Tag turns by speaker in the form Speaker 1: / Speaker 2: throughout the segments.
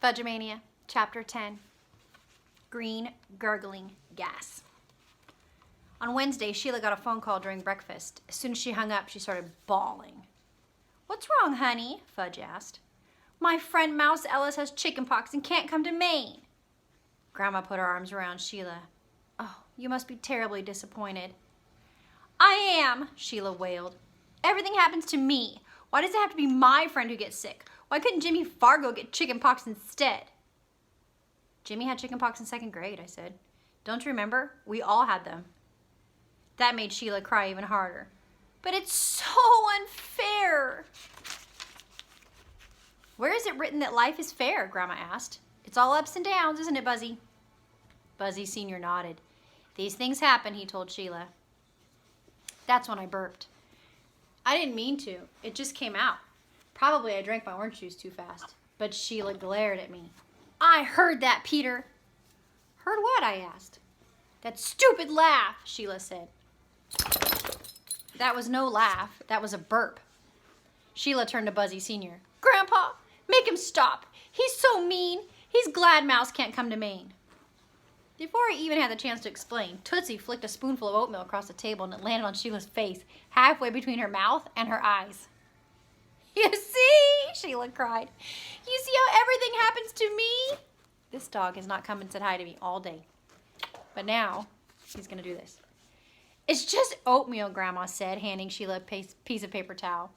Speaker 1: Fudge-a-Mania, Chapter 10. Green Gurgling Gas. On Wednesday, Sheila got a phone call during breakfast. As soon as she hung up, she started bawling. "What's wrong, honey?" Fudge asked. "My friend Mouse Ellis has chickenpox and can't come to Maine." Grandma put her arms around Sheila. "Oh, you must be terribly disappointed." "I am," Sheila wailed. "Everything happens to me. Why does it have to be my friend who gets sick? Why couldn't Jimmy Fargo get chickenpox instead?" "Jimmy had chickenpox in 2nd grade," I said. "Don't you remember? We all had them." That made Sheila cry even harder. "But it's so unfair." "Where is it written that life is fair?" Grandma asked. "It's all ups and downs, isn't it, Buzzy?" Buzzy Sr. nodded. "These things happen," he told Sheila. That's when I burped. I didn't mean to. It just came out. Probably I drank my orange juice too fast. But Sheila glared at me. "I heard that, Peter." "Heard what?" I asked. "That stupid laugh," Sheila said. That was no laugh. That was a burp. Sheila turned to Buzzy Sr. "Grandpa, make him stop. He's so mean. He's glad Mouse can't come to Maine." Before I even had the chance to explain, Tootsie flicked a spoonful of oatmeal across the table and it landed on Sheila's face, halfway between her mouth and her eyes. "You see?" Sheila cried. "You see how everything happens to me?" This dog has not come and said hi to me all day. But now, he's going to do this. "It's just oatmeal," Grandma said, handing Sheila a piece of paper towel.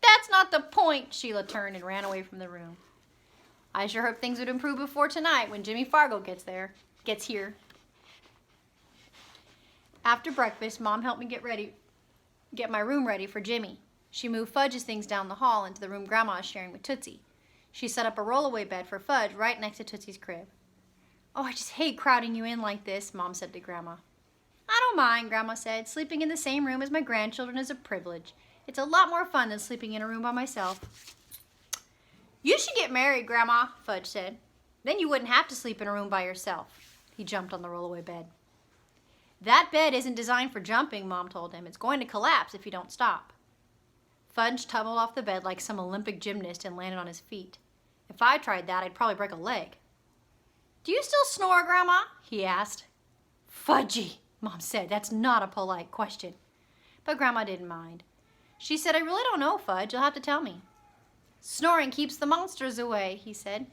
Speaker 1: "That's not the point." Sheila turned and ran away from the room. I sure hope things would improve before tonight when Jimmy Fargo gets here. After breakfast, Mom helped me get my room ready for Jimmy. She moved Fudge's things down the hall into the room Grandma is sharing with Tootsie. She set up a rollaway bed for Fudge right next to Tootsie's crib. "Oh, I just hate crowding you in like this," Mom said to Grandma. "I don't mind," Grandma said. "Sleeping in the same room as my grandchildren is a privilege. It's a lot more fun than sleeping in a room by myself." "You should get married, Grandma," Fudge said. "Then you wouldn't have to sleep in a room by yourself." He jumped on the rollaway bed. "That bed isn't designed for jumping," Mom told him. "It's going to collapse if you don't stop." Fudge tumbled off the bed like some Olympic gymnast and landed on his feet. If I tried that, I'd probably break a leg. "Do you still snore, Grandma?" he asked. "Fudgy," Mom said. "That's not a polite question." But Grandma didn't mind. She said, "I really don't know, Fudge. You'll have to tell me." "Snoring keeps the monsters away," he said.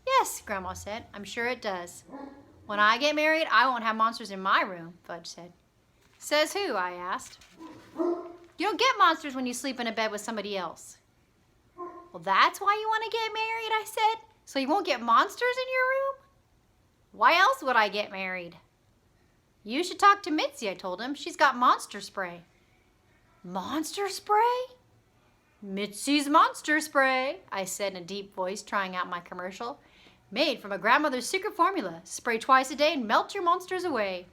Speaker 1: "Yes," Grandma said. "I'm sure it does." "When I get married, I won't have monsters in my room," Fudge said. "Says who?" I asked. "You don't get monsters when you sleep in a bed with somebody else." "Well, that's why you want to get married," I said. "So you won't get monsters in your room?" "Why else would I get married?" "You should talk to Mitzi," I told him. "She's got monster spray." "Monster spray?" "Mitzi's monster spray," I said in a deep voice, trying out my commercial. "Made from a grandmother's secret formula. Spray twice a day and melt your monsters away."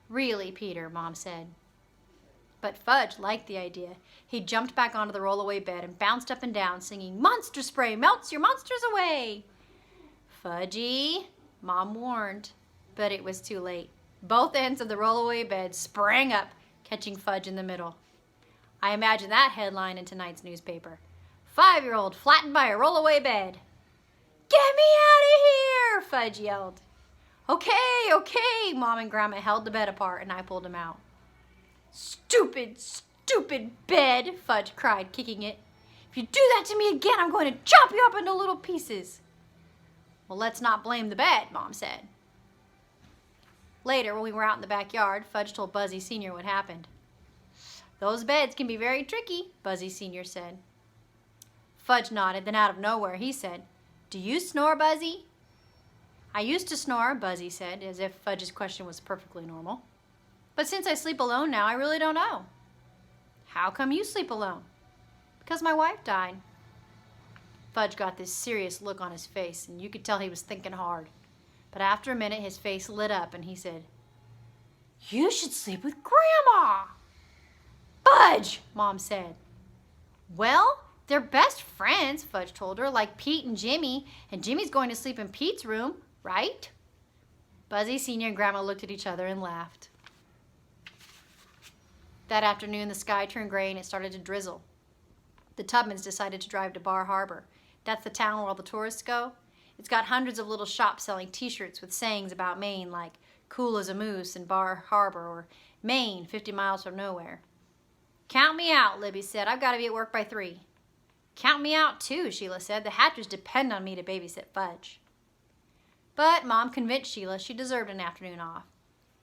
Speaker 1: "Really, Peter," Mom said. But Fudge liked the idea. He jumped back onto the rollaway bed and bounced up and down, singing, "Monster spray melts your monsters away." "Fudgy," Mom warned. But it was too late. Both ends of the rollaway bed sprang up, catching Fudge in the middle. I imagine that headline in tonight's newspaper. 5-year-old flattened by a rollaway bed. "Get me out of here!" Fudge yelled. Okay, Mom and Grandma held the bed apart and I pulled him out. "Stupid, stupid bed," Fudge cried, kicking it. "If you do that to me again, I'm going to chop you up into little pieces." "Well, let's not blame the bed," Mom said. Later, when we were out in the backyard, Fudge told Buzzy Sr. what happened. "Those beds can be very tricky," Buzzy Sr. said. Fudge nodded, then out of nowhere he said, "Do you snore, Buzzy?" "I used to snore," Buzzy said, as if Fudge's question was perfectly normal. "But since I sleep alone now, I really don't know." "How come you sleep alone?" "Because my wife died." Fudge got this serious look on his face, and you could tell he was thinking hard. But after a minute, his face lit up, and he said, "You should sleep with Grandma." "Fudge!" Mom said. "Well, they're best friends," Fudge told her, "like Pete and Jimmy, and Jimmy's going to sleep in Pete's room, right?" Buzzy Sr. and Grandma looked at each other and laughed. That afternoon, the sky turned gray and it started to drizzle. The Tubmans decided to drive to Bar Harbor. That's the town where all the tourists go. It's got hundreds of little shops selling t-shirts with sayings about Maine like cool as a moose in Bar Harbor or Maine, 50 miles from nowhere. Count me out, Libby said. I've got to be at work by 3. Count me out too, Sheila said. The Hatchers depend on me to babysit Fudge. But Mom convinced Sheila she deserved an afternoon off.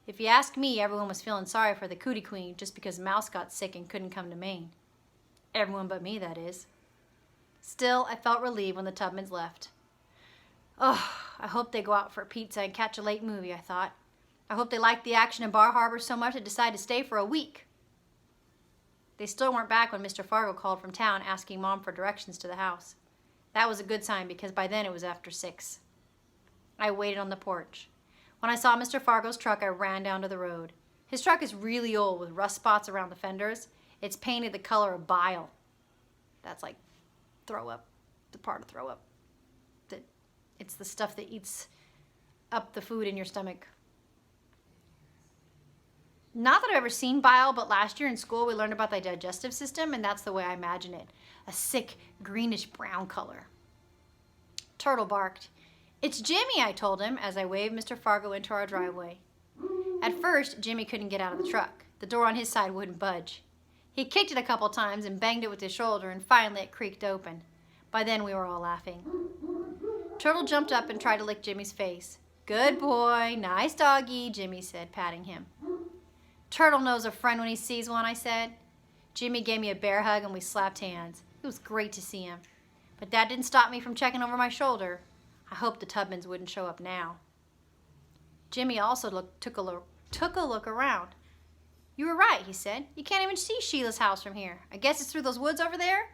Speaker 1: If you ask me, everyone was feeling sorry for the Cootie Queen just because Mouse got sick and couldn't come to Maine. Everyone but me, that is. Still, I felt relieved when the Tubmans left. Oh, I hope they go out for pizza and catch a late movie, I thought. I hope they like the action in Bar Harbor so much they decide to stay for a week. They still weren't back when Mr. Fargo called from town asking Mom for directions to the house. That was a good sign because by then it was after 6. I waited on the porch. When I saw Mr. Fargo's truck, I ran down to the road. His truck is really old with rust spots around the fenders. It's painted the color of bile. That's like throw up, the part of throw up. It's the stuff that eats up the food in your stomach. Not that I've ever seen bile, but last year in school we learned about the digestive system, and that's the way I imagine it. A sick, greenish brown color. Turtle barked. It's Jimmy, I told him as I waved Mr. Fargo into our driveway. At first, Jimmy couldn't get out of the truck. The door on his side wouldn't budge. He kicked it a couple times and banged it with his shoulder, and finally it creaked open. By then we were all laughing. Turtle jumped up and tried to lick Jimmy's face. Good boy, nice doggy, Jimmy said, patting him. Turtle knows a friend when he sees one, I said. Jimmy gave me a bear hug and we slapped hands. It was great to see him. But that didn't stop me from checking over my shoulder. I hoped the Tubmans wouldn't show up now. Jimmy also took a look around. You were right, he said. You can't even see Sheila's house from here. I guess it's through those woods over there?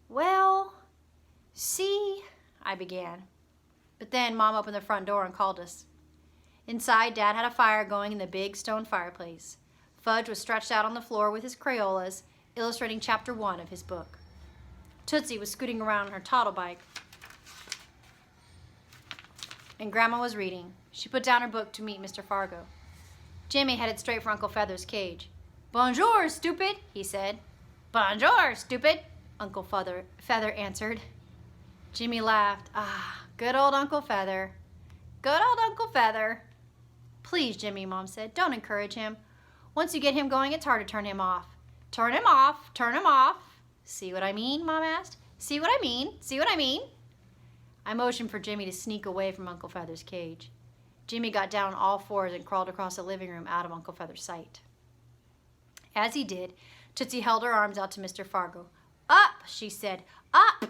Speaker 1: Well, see, I began. But then Mom opened the front door and called us. Inside, Dad had a fire going in the big stone fireplace. Fudge was stretched out on the floor with his Crayolas, illustrating chapter 1 of his book. Tootsie was scooting around on her toddle bike. And Grandma was reading. She put down her book to meet Mr. Fargo. Jimmy headed straight for Uncle Feather's cage. Bonjour, stupid, he said. Bonjour, stupid, Uncle Feather answered. Jimmy laughed. Ah, good old Uncle Feather. Good old Uncle Feather. Please, Jimmy, Mom said, don't encourage him. Once you get him going, it's hard to turn him off. Turn him off, turn him off. See what I mean, Mom asked. See what I mean, see what I mean. I motioned for Jimmy to sneak away from Uncle Feather's cage. Jimmy got down on all fours and crawled across the living room out of Uncle Feather's sight. As he did, Tootsie held her arms out to Mr. Fargo. Up, she said, up.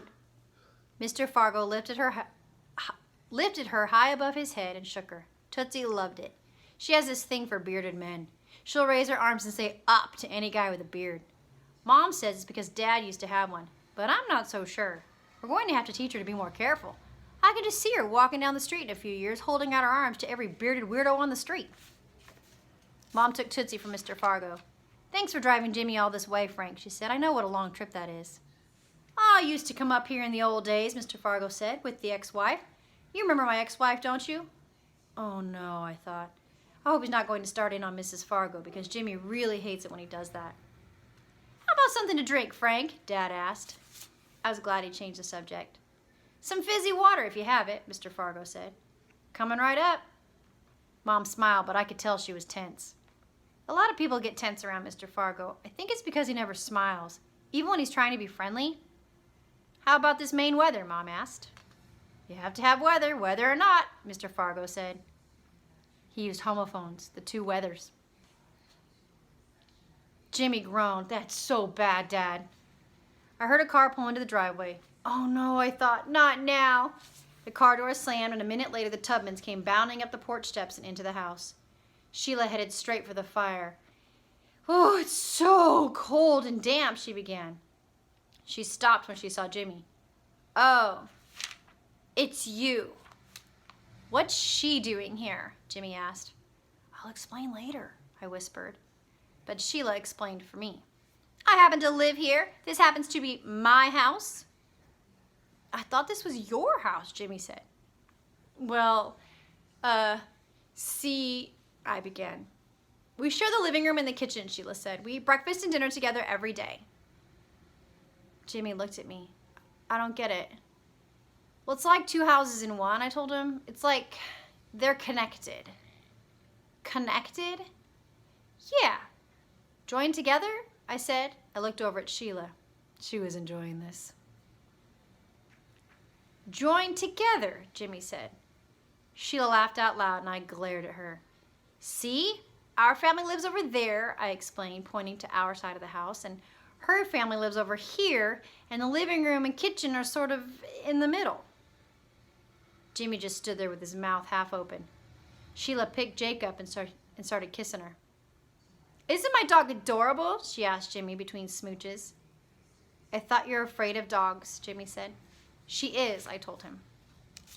Speaker 1: Mr. Fargo lifted her high above his head and shook her. Tootsie loved it. She has this thing for bearded men. She'll raise her arms and say up to any guy with a beard. Mom says it's because Dad used to have one, but I'm not so sure. We're going to have to teach her to be more careful. I can just see her walking down the street in a few years, holding out her arms to every bearded weirdo on the street. Mom took Tootsie from Mr. Fargo. Thanks for driving Jimmy all this way, Frank, she said. I know what a long trip that is. I used to come up here in the old days, Mr. Fargo said, with the ex-wife. You remember my ex-wife, don't you? Oh, no, I thought. I hope he's not going to start in on Mrs. Fargo, because Jimmy really hates it when he does that. How about something to drink, Frank? Dad asked. I was glad he changed the subject. Some fizzy water if you have it, Mr. Fargo said. Coming right up. Mom smiled, but I could tell she was tense. A lot of people get tense around Mr. Fargo. I think it's because he never smiles, even when he's trying to be friendly. How about this Maine weather, Mom asked. You have to have weather, whether or not, Mr. Fargo said. He used homophones, the two weathers. Jimmy groaned. That's so bad, Dad. I heard a car pull into the driveway. Oh no, I thought, not now. The car door slammed, and a minute later the Tubmans came bounding up the porch steps and into the house. Sheila headed straight for the fire. Oh, it's so cold and damp, she began. She stopped when she saw Jimmy. Oh, it's you. What's she doing here? Jimmy asked. I'll explain later, I whispered. But Sheila explained for me. I happen to live here. This happens to be my house. I thought this was your house, Jimmy said. Well, see, I began. We share the living room and the kitchen, Sheila said. We eat breakfast and dinner together every day. Jimmy looked at me. I don't get it. Well, it's like two houses in one, I told him. It's like they're connected. Connected? Yeah. Joined together? I said. I looked over at Sheila. She was enjoying this. Joined together, Jimmy said. Sheila laughed out loud and I glared at her. See? Our family lives over there, I explained, pointing to our side of the house, and her family lives over here, and the living room and kitchen are sort of in the middle. Jimmy just stood there with his mouth half open. Sheila picked Jake up and started kissing her. Isn't my dog adorable? She asked Jimmy between smooches. I thought you were afraid of dogs, Jimmy said. She is, I told him.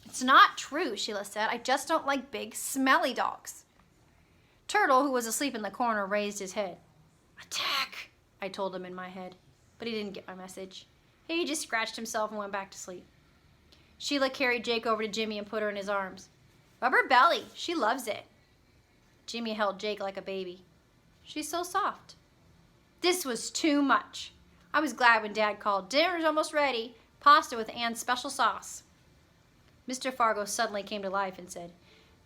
Speaker 1: It's not true, Sheila said. I just don't like big, smelly dogs. Turtle, who was asleep in the corner, raised his head. Attack, I told him in my head, but he didn't get my message. He just scratched himself and went back to sleep. Sheila carried Jake over to Jimmy and put her in his arms. Rub her belly. She loves it. Jimmy held Jake like a baby. She's so soft. This was too much. I was glad when Dad called. Dinner's almost ready. Pasta with Anne's special sauce. Mr. Fargo suddenly came to life and said,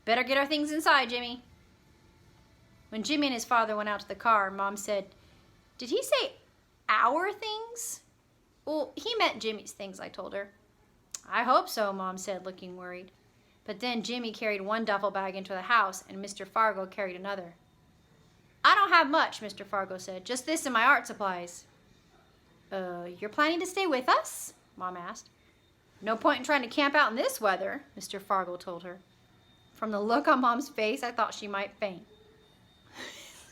Speaker 1: Better get our things inside, Jimmy. When Jimmy and his father went out to the car, Mom said, Did he say our things? Well, he meant Jimmy's things, I told her. I hope so, Mom said, looking worried. But then Jimmy carried one duffel bag into the house, and Mr. Fargo carried another. I don't have much, Mr. Fargo said. Just this and my art supplies. You're planning to stay with us? Mom asked. No point in trying to camp out in this weather, Mr. Fargo told her. From the look on Mom's face, I thought she might faint.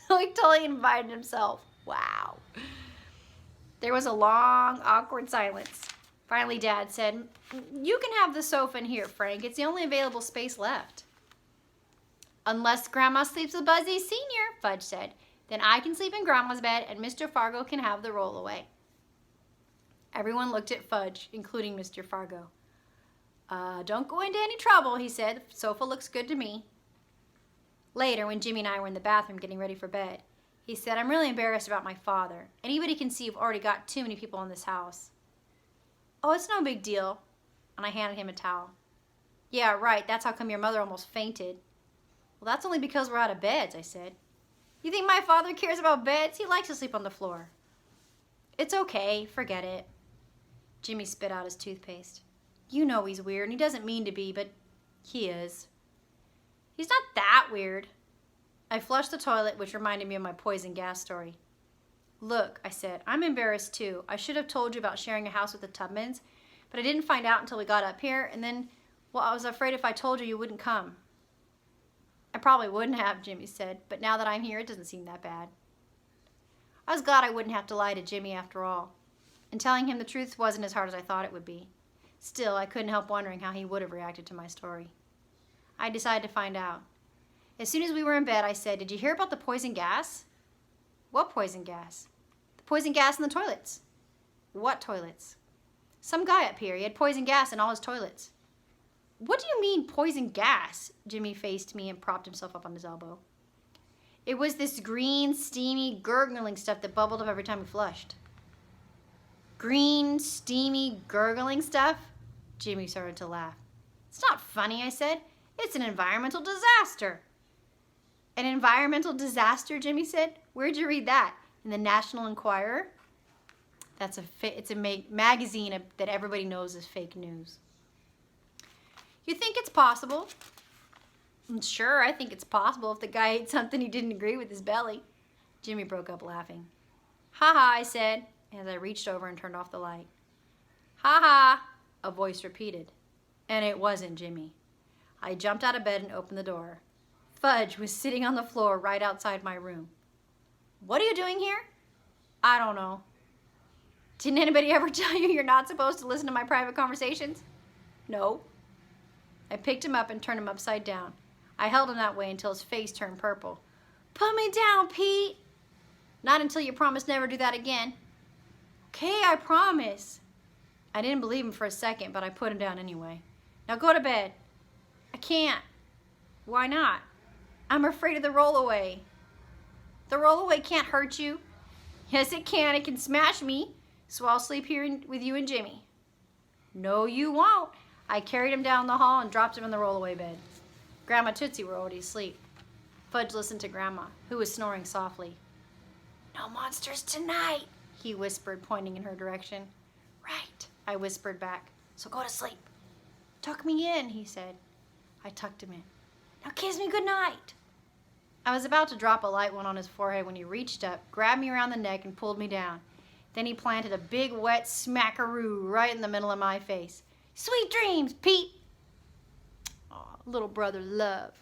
Speaker 1: He totally invited himself. Wow. There was a long, awkward silence. Finally, Dad said, You can have the sofa in here, Frank. It's the only available space left. Unless Grandma sleeps with Buzzy Sr., Fudge said. Then I can sleep in Grandma's bed and Mr. Fargo can have the rollaway. Everyone looked at Fudge, including Mr. Fargo. Don't go into any trouble, he said. The sofa looks good to me. Later, when Jimmy and I were in the bathroom getting ready for bed, he said, I'm really embarrassed about my father. Anybody can see you've already got too many people in this house. Oh, it's no big deal. And I handed him a towel. Yeah, right. That's how come your mother almost fainted. Well, that's only because we're out of beds, I said. You think my father cares about beds? He likes to sleep on the floor. It's okay. Forget it. Jimmy spit out his toothpaste. You know he's weird, and he doesn't mean to be, but he is. He's not that weird. I flushed the toilet, which reminded me of my poison gas story. Look, I said, I'm embarrassed too. I should have told you about sharing a house with the Tubmans, but I didn't find out until we got up here, and then, well, I was afraid if I told you, you wouldn't come. I probably wouldn't have, Jimmy said, but now that I'm here, it doesn't seem that bad. I was glad I wouldn't have to lie to Jimmy after all, and telling him the truth wasn't as hard as I thought it would be. Still, I couldn't help wondering how he would have reacted to my story. I decided to find out. As soon as we were in bed, I said, Did you hear about the poison gas? What poison gas? The poison gas in the toilets. What toilets? Some guy up here, he had poison gas in all his toilets. What do you mean, poison gas? Jimmy faced me and propped himself up on his elbow. It was this green, steamy, gurgling stuff that bubbled up every time we flushed. Green, steamy, gurgling stuff? Jimmy started to laugh. It's not funny, I said. It's an environmental disaster. An environmental disaster, Jimmy said. Where'd you read that? In the National Enquirer? It's a magazine that everybody knows is fake news. You think it's possible? Sure, I think it's possible if the guy ate something he didn't agree with his belly. Jimmy broke up laughing. Ha ha, I said, as I reached over and turned off the light. Ha ha, a voice repeated. And it wasn't Jimmy. I jumped out of bed and opened the door. Fudge was sitting on the floor right outside my room. What are you doing here? I don't know. Didn't anybody ever tell you you're not supposed to listen to my private conversations? No. I picked him up and turned him upside down. I held him that way until his face turned purple. Put me down, Pete. Not until you promise never do that again. Okay, I promise. I didn't believe him for a second, but I put him down anyway. Now go to bed. I can't. Why not? I'm afraid of the rollaway. The rollaway can't hurt you. Yes, it can. It can smash me. So I'll sleep here with you and Jimmy. No, you won't. I carried him down the hall and dropped him in the rollaway bed. Grandma Tootsie were already asleep. Fudge listened to Grandma, who was snoring softly. "No monsters tonight," he whispered, pointing in her direction. "Right," I whispered back. "So go to sleep." "Tuck me in," he said. I tucked him in. "Now kiss me goodnight." I was about to drop a light one on his forehead when he reached up, grabbed me around the neck, and pulled me down. Then he planted a big wet smackaroo right in the middle of my face. "Sweet dreams, Pete." Aw, little brother love.